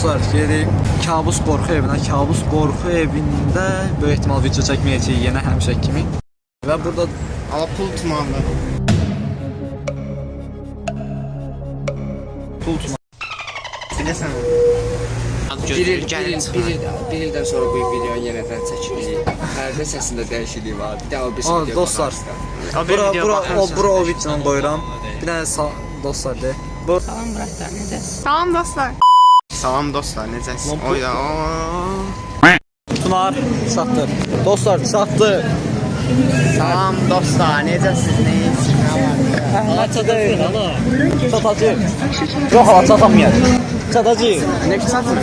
Dostlar, geri kabus qorxu evinə. Kabus qorxu evində böyük ehtimal video çəkməyəcəyik yenə həmişə kimi. Və burada ala pul tutmalı. pul tutmalı. Bilirsən. Bir ildən sonra bu video yenidən çəkilir. Pərdə səsində dəyişiklik var. Bir daha o bir video. Dostlar, bura o videonu qoyuram. Bir dənə dostlar de. Salam dostlar, necəsiz? Salam dostlar. Salam dostlar, necəsiz? Oyda. Tunar çatdı. Dostlar çatdı. Salam dostlar, necəsiz? Neyəsiz? Çatacaq. Çatacaq. Yox, hala çatamayacaq. Çatacaq. Ne satır?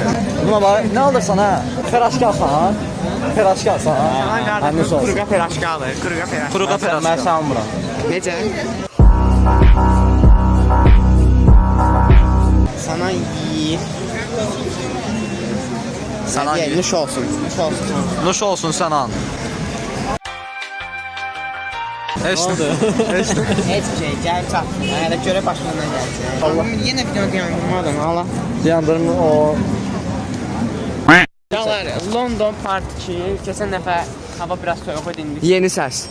Buna bax, nə alırsan ha? Peraşka alsan. Peraşka alsan. Həmin sos. Kuruğa peraşka alır. Kuruğa peraşka. Kuruğa peraşka. Mən sanmıram. Necə? Sana yiyir. Sana yiyir. Nuş olsun. Nuş olsun. Nuş olsun sənan. Heç Heç bir şey, gəl çat. Hələ görə başından gəlsin. Allah. Yenə video dayandırmadım, hala. Dayandırma o. Dağlar, London Part 2, keçən dəfə hava biraz soyuq idi indi. Yeni səs.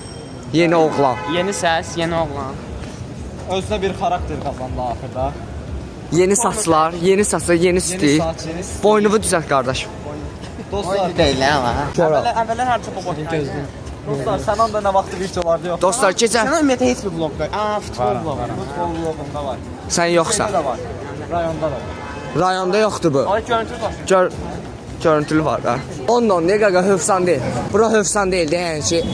Yeni oğlan. Yeni səs, yeni oğlan. Özünə bir xarakter qazandı axırda. Yeni saçlar, yeni saçlar, yeni stil. Boynumu düzəlt qardaşım. Dostlar, Deyil, hala. Əvvəllər harca bu boyun. dostlar, sənan da nə vaxtı videolarda yox. Dostlar, keçən Sana ümumiyyətlə heç bir vlog var. Futbol vlogu. Futbol vlogunda var. sən yoxsan. Da var. Rayonda da var. Rayonda yoxdur bu. Ay görüntü var. Görüntülü var da. Ondan ne qaqa hövsan deyil. Bura hövsan deyil, deyən ki,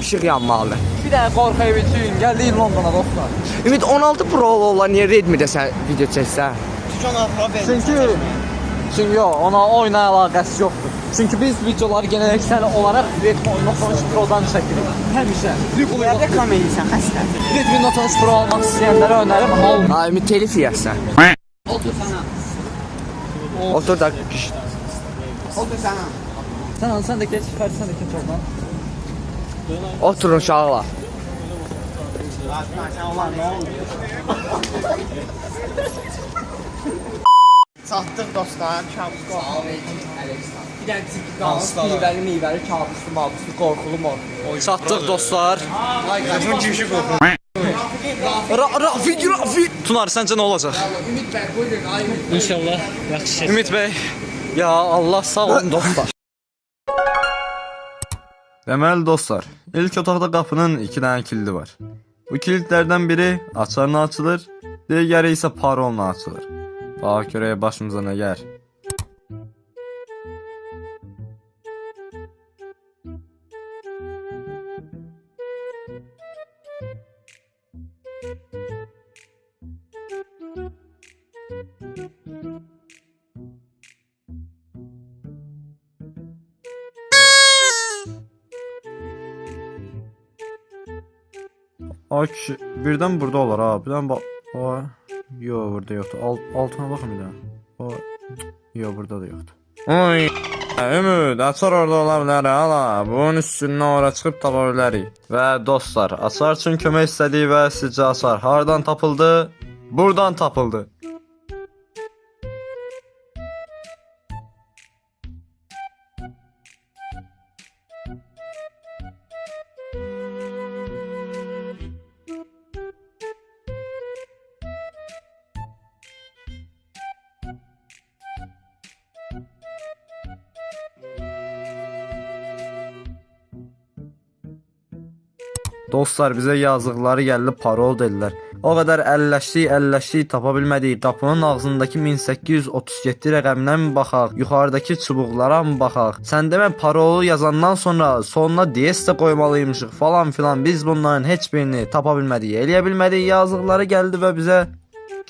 işıq yanmalıdır. Bir dənə qorxu evi üçün gəldik Londona dostlar. Ümid 16 Pro olan niyə Redmi-də sən video çəksən? Çünki yox, ona oyuna əlaqəsi yoxdur. Çünki biz videoları genəlliklə olaraq Redmi Note 13 Pro-dan çəkirik. Həmişə. Reklam edirsən, xəstə. Redmi Note 13 Pro almaq istəyənlərə önərim alın. Ay, Ümid telif yiyərsən. Otur sana. Otur da Otur sana. Sən də keç, Fərid sən də keç oradan. oturun uşaqlar. Sən olan nə oldu? Satdıq dostlar, kabus qorxu. Bir dənə çıxdı, meyvəli, kabuslu, mabuslu, qorxulu mor. Çatdıq dostlar. Qazın kimşi qorxu. Rafi. Tunar, səncə nə olacaq? Ümid bəy, buyurun, ay Ümid. İnşallah yaxşı. Ümid bəy. Ya Allah sağ olun dostlar. Deməli dostlar, ilk otaqda qapının 2 dənə kilidi var. Bu kilidlərdən biri açarla açılır, digəri isə parolla açılır. Bax görək başımıza nə gəlir. Ay kişi, birdən burada olar ha. Birdən bax. O, yo burada yoxdur. Altına baxın bir daha. O, yo burada da yoxdur. Oy. Ümid, açar orada ola bilər hala. Bunun üstündən ora çıxıb tapa bilərik. Və dostlar, açar üçün kömək istədik və sizcə açar hardan tapıldı? Buradan tapıldı. Dostlar, bizə yazıqları gəldi, parol dedilər. O qədər əlləşdik, tapa bilmədik. Qapının ağzındakı 1837 rəqəminə mi baxaq, yuxarıdakı çubuqlara mı baxaq? Sən demə parolu yazandan sonra sonuna DS də qoymalıymışıq falan filan. Biz bunların heç birini tapa bilmədik, eləyə bilmədik. Yazıqları gəldi və bizə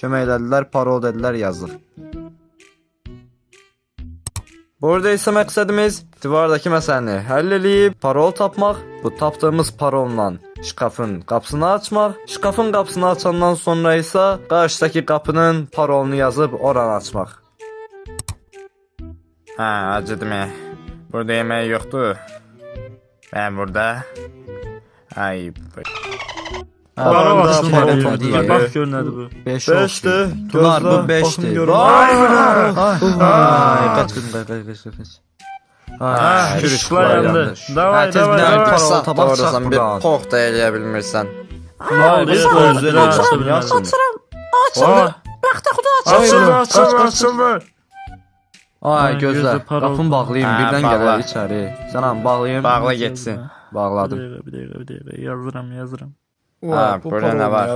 kömək elədilər, parol dedilər, yazdıq. Burada isə məqsədimiz divardakı məsələni həll eləyib parol tapmaq. Bu tapdığımız parolla şkafın qapısını açmaq. Şkafın qapısını açandan sonra isə qarşıdakı qapının parolunu yazıb oranı açmaq. Hə, acıdım. Burada yemək yoxdur. Ben burada. Ay. Para Bak, basın bak, deyirlər. deyir. Bax gör nədir bu. 5 5'dir. Tunar bu 5'dir. Ay kaç kaç. Ay Şükürler yandı. Davay, tez davay, bir dənə davay. parol tabaq Doğrusan çıxart bir buradan. pox da eləyə bilmirsən. Nə oldu? Gözləri açılır. Açılır. Açılır, açılır, açılır. Ay Ay, gözlə. gözlə parol. Qapını bağlayayım, Hə, birdən bağla. gələr içəri. Sənəm bağlayayım. Bağla getsin. Bağladım. Bir dəqiqə. Yazıram. Ha, burada nə var?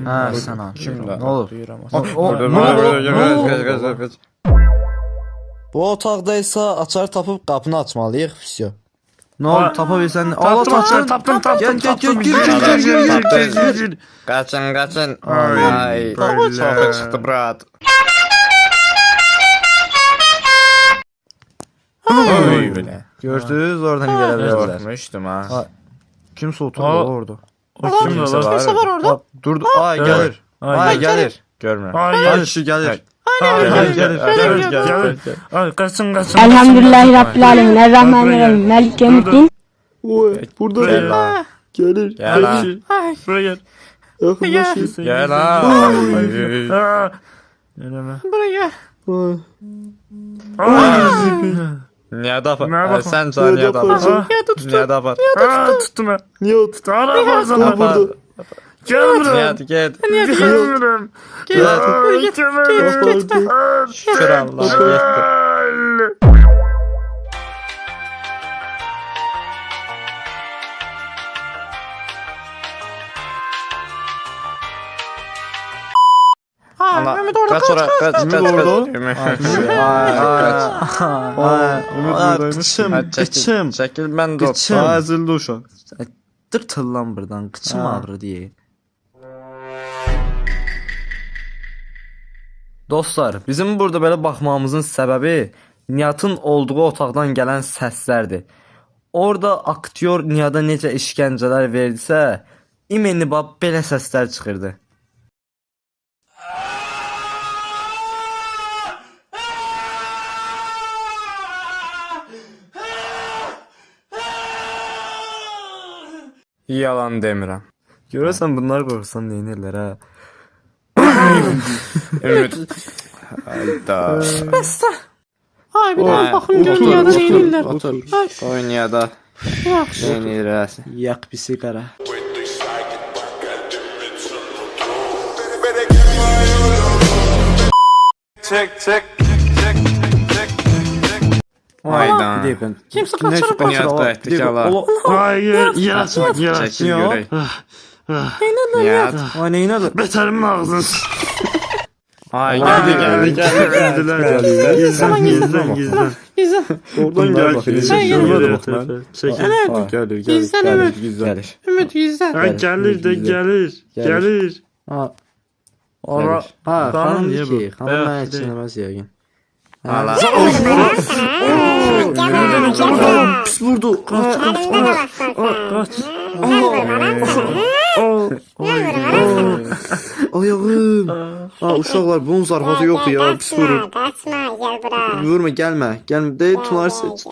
Hə, sənəm. Kimdə? Nə olur? Bu otaqdaysa açar tapıb qapını açmalıyıq. Всё. Nə oldu? Tapa bilsən? Tapdım. Gel. Qaçın. Ay. Çox çıxdı brat. Oy belə. Gördünüz oradan gələ bilərlər. Qorxmuşdum ha. Kimsə oturdu orada. O kimdə lan? Kimsə var orada. Durdu. Ay gəlir. Ay gəlir. Görmürəm. Ay şu gəlir. Gəlir. Ay qaçın. Elhamdülillahi Rabbil Alemin. Errahmanirrahim. Melik Yevmiddin. Burada Gəl ha. gelir. Gəl ha. Buraya gel. Gəl ha. Eləmə. Buraya. Niyə da Nə apar? baxın? Sən can niyə da apar? Niyə da apar? Tuttum ben. Niye tuttum? Ara bazen Apar. Gelmiyorum. Niyə get? Gelmiyorum. Gelmiyorum. Şükür Allah getdi. Ha, Ümit orada Kaç ora? Kaç. Ümit orada? Ümit. Ay qıçım, qıçım. Çəkil mən də. Qıçım. Azıldı uşaq. Dırtıl lan buradan. Qıçım ağrır diye. Dostlar, bizim burada belə baxmamızın səbəbi Nihatın olduğu otaqdan gələn səslərdir. Orada aktyor Niyada necə işgəncələr verdisə, imeni bab belə səslər çıxırdı. Yalan demirəm. Görəsən bunlar qorxsan nə edirlər ha? Ümit. Hayda. Ay bir daha baxın dünyada neyirlər. Oynayada. Yaxşı. Neynirəs? Yak bir sigara. Hayda. Bir dəqiqə. Kimsə qaçırıb Nihat qayıtdı ki Allah. Hayır. Yer açın. Çəkil görək. Ah, Nihat. Ay nə inadı? Beterimin ağzını. Ay geldi. Gizlen. Gizlen. Oradan gəl bax. Görmədim bax mən. Çəkil. Gəlir, Gizlen Ümit. gəlir. Ümit gizlen. Ha gəlir də gəlir. Ha. Ora, ha, Xanım xanım niyə bu? ki, xanım Bayaq mənə deyil. çinəməz yəqin. Hala. Pis vurdu. Qaç. Ayağım. Ha, uşaqlar bunun zarafatı yoxdur ya, pis vurur. Qaçma, gəl bura. Vurma, gəlmə. Deyil,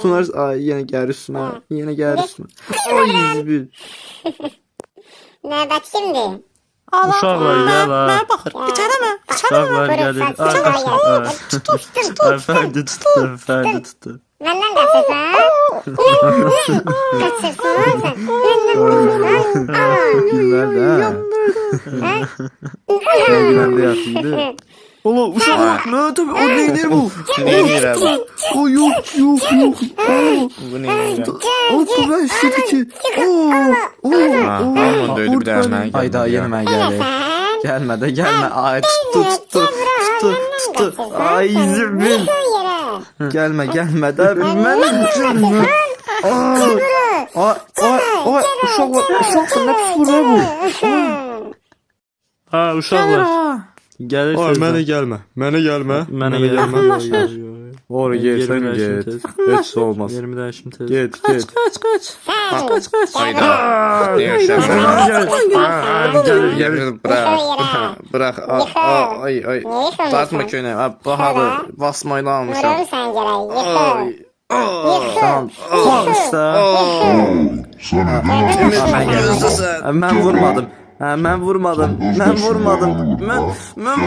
tunar, ay, yenə gəlir üstünə. Ay, bir. Növbət kimdir? Uşaqlar gəl ha. Mənə baxır. İçəri mi? Uşaqlar gəlir. Fərdi tutdu. Məndən qaçırsan? Qaçırsan sən? Məndən qaçırsan? Günlər də. Günlər də yaxşıydı. Ola, uşaqlar, nə tabi, o neyinir bu? Neynirəm? O, yox. Bu neynirəm? O, bu mən istedi ki. Amma döydü bir daha mənə. Ayda, yenə mən gəlir. Gəlmə də, gəlmə. Ay, tutdu. Ay, zibin. Gəlmə də, mənə gəlmə. Ay, uşaqlar, nə pis vurur bu? Ha, uşaqlar. Gəlir Ay, mənə gəlmə. Mənə gəlmə. Ora gelsən get. Heç nə olmaz. Yerimi dəyişim tez. Get. Hayda. Deyirsən. Bırak. Ay. Basma köyünə. Bahalı. Basmayla almışam. Vururum sən gərək, yıxıl. Tamam. Mən vurmadım. Mən vurmadım. Mən vurmadım. Mən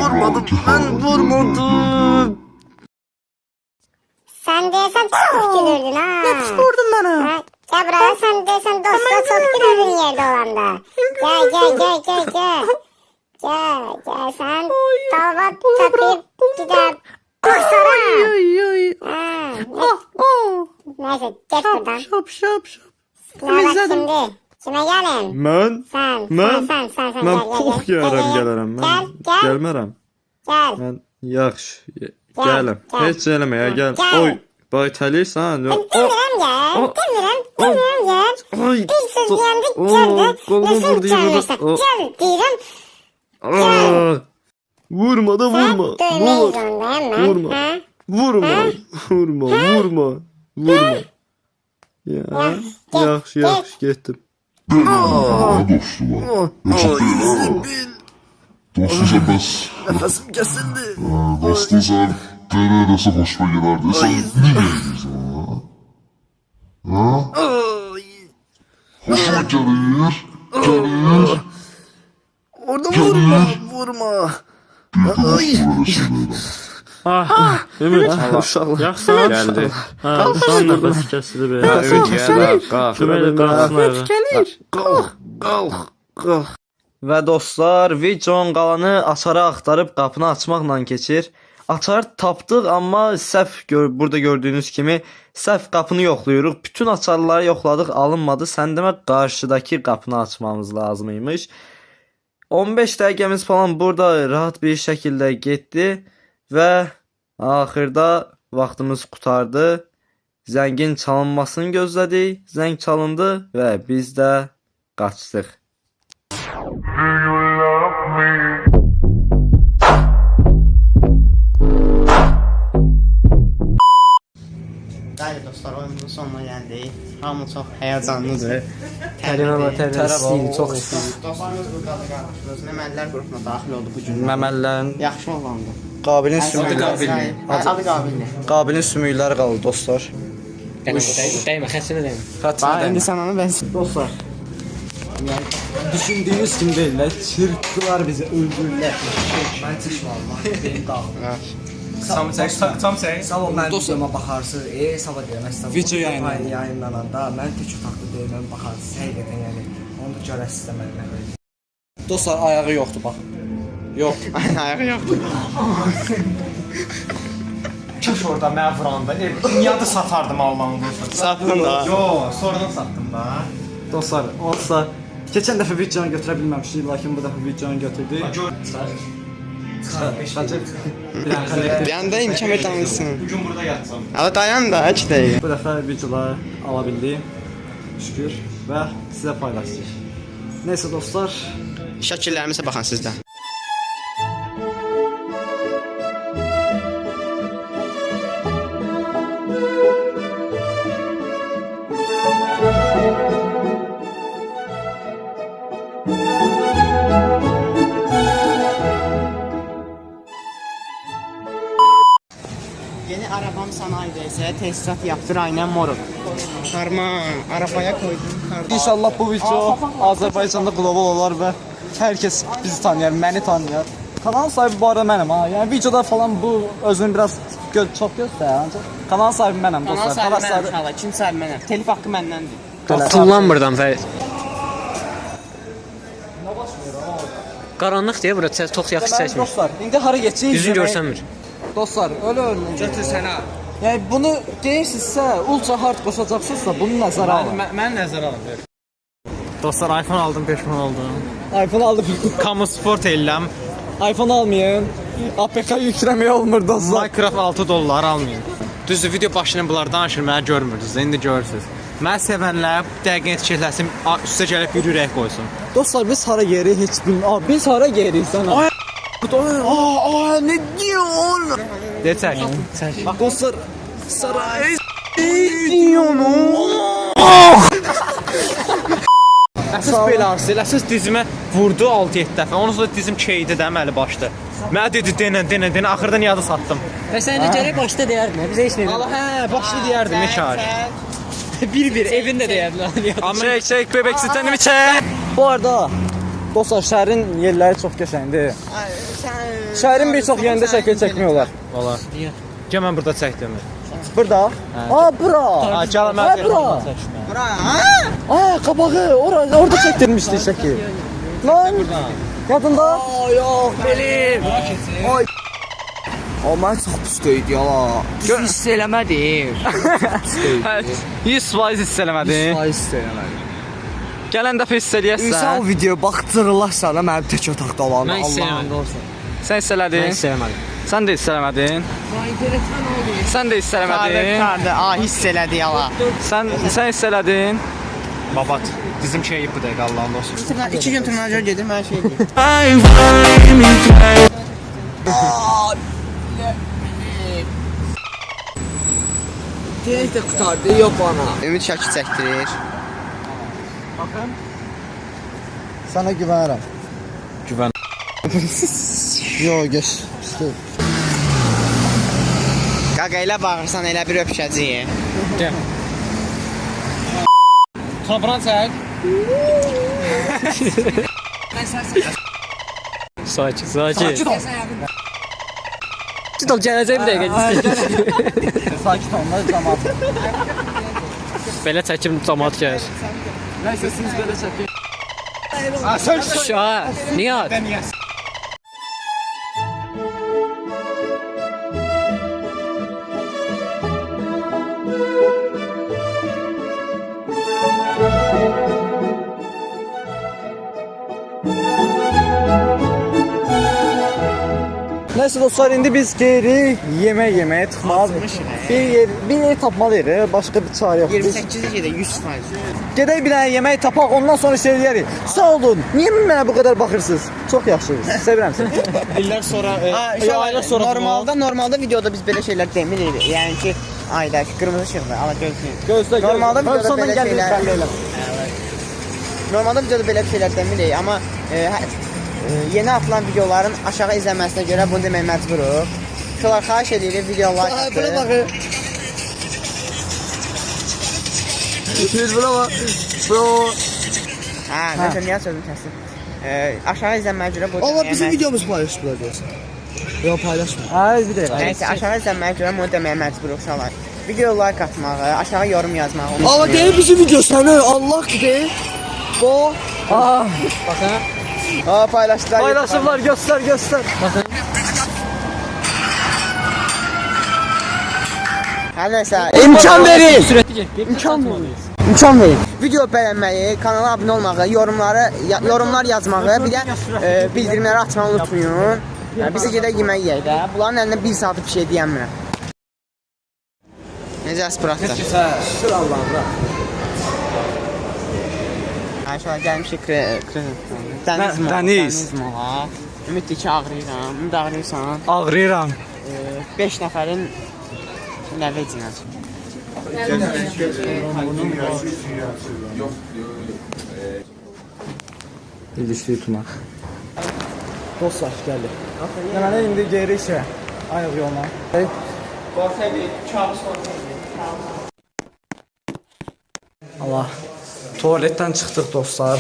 vurmadım. Mən vurmadım. Sen deyəsən çox gülürdün ha. Ne Vurdun bana. Ha, gel buraya sen deyəsən dostla çok gülürdün yerde olanda. Gel. Gel sen davat tapıp gider. Dostlara. Neyse geç buradan. Şap. Ne bak şimdi. Kime gelin? Mən? Sen Mən? sen Mən gel. pox yərəm gələrəm. Mən Gel. gəlmərəm. Gel. Mən yaxşı gələm. Gel. Heç eləmə ya, gəl. Gel. Oy, bay təlirsən? Demirəm gel. Demirəm gel. Ay. Bir söz deyəndə gel də. Qolumu Lütfen vurdu gəlmirsən. yumruq. Gel deyirəm. Vurma da vurma. Dövmək Vur. zorundayım mən. Vurma. Ha? Vurma. Ya. Yaxşı, getdim. Dostlusan bəs Nəfəsim kəsildi. dostlusan belə eləsə xoşuma gedər desən niyə edirsən ha? Xoşuma gəlir. Orada vurma. Ümid, Uşaqlar. yaxşısan? Gəldi. Hə, uşağın nəfəsi kəsildi be. Ümid gəl. Qalx. Köməklə qalxsın ayağa. Və dostlar, videonun qalanı açarı axtarıb qapını açmaqla keçir. Açar tapdıq, amma burada gördüyünüz kimi səhv qapını yoxlayırıq. Bütün açarları yoxladıq, alınmadı. Sən demə qarşıdakı qapını açmamız lazım imiş. 15 dəqiqəmiz falan burada rahat bir şəkildə getdi və axırda vaxtımız qutardı. Zəngin çalınmasını gözlədik. Zəng çalındı və biz də qaçdıq. Bəli dostlar, oyunun sonuna gəldik. Hamı çox həyəcanlıdır. Tərəf çox istəyir. Dostlarımız buradadır qardaşlar. Məməllər qrupuna daxil oldu bu gün. Məməllərin Yaxşı olandı. Qabilin sümükləri. Adı Qabilli. Qabilin sümükləri qaldı dostlar. Dəymə, xəstələ dəymə. Bax, indi sən onu bəs. Dostlar. Düşündüğünüz kimi değiller. Çırptılar bizi, öldürdülər. Mən çişmalım. Benim dağılım. Tam çək. Sabah mən videoma baxarsınız. Sabah deyirəm, əslən. Video yayınlanır. Yayınlananda mən tək otaqda deyirəm, baxarsınız. Həqiqətən yəni. Onu da görəsiz də mənimlə. Dostlar ayağı yoxdur bax. Yox. Ayağı yoxdur. Kaş orada mən vuranda. Dünyada satardım Allah'ın dostlar. Satdın da. Yo, sonradan sattım da. Dostlar, olsa keçən dəfə videonu götürə bilməmişdik, lakin bu dəfə videonu götürdük. Bir anda imkan ver tanısın. Bugün burada yatsam. Ala dayan da, 2 dəqiqə. Bu dəfə videoları ala bildim. Şükür və sizə paylaşdıq. Neyse dostlar, Şəkillərimizə baxın sizdə. Yeni arabam sanayidəysə tesisat yaptır aynen moruk. Harman, arabaya koydum kardeş. inşallah bu video Azərbaycanda qlobal olar və hər kəs bizi tanıyar, məni tanıyar. Kanal sahibi bu arada mənəm ha. Yəni videoda falan bu özünü biraz çox göstər ancaq. Kanal sahibi mənəm Kanal dostlar. sahibi mənəm inşallah, kim sahibi mənəm. Telif haqqı məndəndir. Tullan buradan Fərid. Qaranlıq deyə bura çox yaxşı Deməli, çəkmir. dostlar, indi hara geçəcəyik? Üzün görsənmir. Dostlar, öyle Götürsənə. Yəni bunu deyirsinizsə, ultra hard qoşacaqsınızsa bunu nəzərə alın. Mən nəzərə alım. Dostlar, iPhone aldım, peşman oldum. iPhone aldım. Kamu sport eləm. iPhone almayın. APK yükləmək olmur dostlar. Minecraft $6 almayın. Düzdür, video başını bunlar danışır, mənə görmürdünüz, indi görürsünüz. Mən sevənlər bu dəqiqə etiketləsin, üstə gəlib bir ürək qoysun. Dostlar biz hara geri heç bilmiyorum. Biz hara geri sana? Ne diyorsun? De çək. Bak dostlar saray. Əsas belə arsı, əsas dizimə vurdu 6-7 dəfə. Ondan sonra dizim keydi də əməli başdı. Mənə dedi denən, axırda niyə adı satdım. Və sən də gərək başda deyərdin, bizə heç nə Allah hə, başlı deyərdim, ne kar. Bir evində deyədilər. Çek bebek sistemimi çek. Bu arada dostlar şəhərin yerləri çox qəşəngdir. Şəhərin bir çox yerində şəkil çəkmiyorlar. Valla. Gəl mən burada çəkdim. Burada? Bura. Gəl mən bura. Bura. Qabağı orada çəkdirmişdi şəkil. Lan. Yadında? Yox, belim. Ay. Amma çox pis döydü ya. Hiss eləmədim. 100% hiss eləmədin. Hiss eləmədim. Gələn dəfə hiss eləyəsən. İnsan o videoya baxdırırlarsa da mənim tək otaqda olanı. Mən hiss eləmədim. Sən hiss elədin? Mən hiss eləmədim. Sən də hiss eləmədin? Sən də hiss eləmədin? Kardı. Hiss elədi yala. Sən hiss elədin? Babat. Bizim şey bu dəqiqə Allahın olsun. 2 gün tırnaca gedir mən şey deyim. Direkt də qutardı, yox bana. Ümid şəkil çəkdirir. Baxın. Sana güvənirəm. Güvən. Yo, geç. Qaqa ilə bağırsan elə bir öpüşəcəyik. Gəl. Topran çək. Sakin, sakin. Ciddi ol, gələcək bir dəqiqə. Sakit olma, cəmaat. Belə çəkim cəmaat gəlir. Nəysə siz belə çəkin. Nihat. Neyse dostlar, indi biz geri yemeğe tıxmalı. Bir yer tapmalıyıq, başka bir çare yok. 28 gedə 100%. Gedək bir dənə yemək tapaq, ondan sonra şey eləyərik. Sağ olun. Niyə mənə bu qədər baxırsınız? Çox yaxşıyız. Sevirəm səni. İllər sonra, Aylar sonra normalda videoda biz belə şeylər demirik. Yəni ki, ayda qırmızı işıqdır, amma gözləyin. Gözlə. Normalda videoda belə şeylər. şeylər. Normalda videoda belə bir şeylər demirik, amma yeni atılan videoların aşağı izləməsinə görə bunu demək məcburuq. Şunlar xahiş edirik, video like atın. Bura bax. Bura bax. Bro. Neyse, niyə sözüm kəsin? Aşağı izləməyə görə bunu Amma deməyə bizim videomuz paylaşıblar diyorsun. Yox, paylaşma. Bir dəqiqə. Neyse, aşağı izləməyə görə bunu deməyə məcburuq uşaqlar. Video like atmağı, aşağı yorum yazmağı unutmayın. Amma deyir bizim video səni Allah deyir. Bu. Baxın. Paylaşdılar. Paylaşımlar, göster. Hər nəsə. İmkan verin. Sürətli get. İmkan verin. Video bəyənməyi, kanala abunə olmağı, yorumlar yazmağı, bir də bildirimləri açmağı unutmayın. Bizi gedək yemək yeyək də. Bunların əlindən 1 saatı bir şey deyəmirəm. Necə aspiratda? Şükür Allah'a. Şöyle gəlmişik dəniz mola. Dəniz. Ümiddir ki, ağrıyıram. Ümid ağrıyırsan. Ağrıyıram. 5 nəfərin nəvəcinə. İlişliyi tuna. Dostlar geldi. Deməli indi geri işə. Ayıq yolla. Allah. Tuvaletten çıktık dostlar.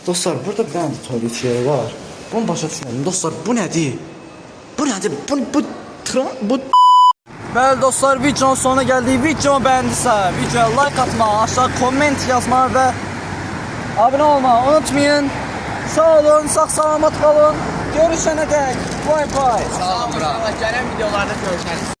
Dostlar burada bir tane tuvalet yeri var. Bunu başa düşmedim. Dostlar bu nedir? Bu nedir? Bu Bəli dostlar, videonun sonuna gəldik. Videomu bəyəndisə, videoya like atmağı, aşağı komment yazmağı və abunə olmağı unutmayın. Sağ olun, sağ-salamat qalın. Görüşənə dək. Bye bye. Sağ olun. Gələn videolarda görüşərik.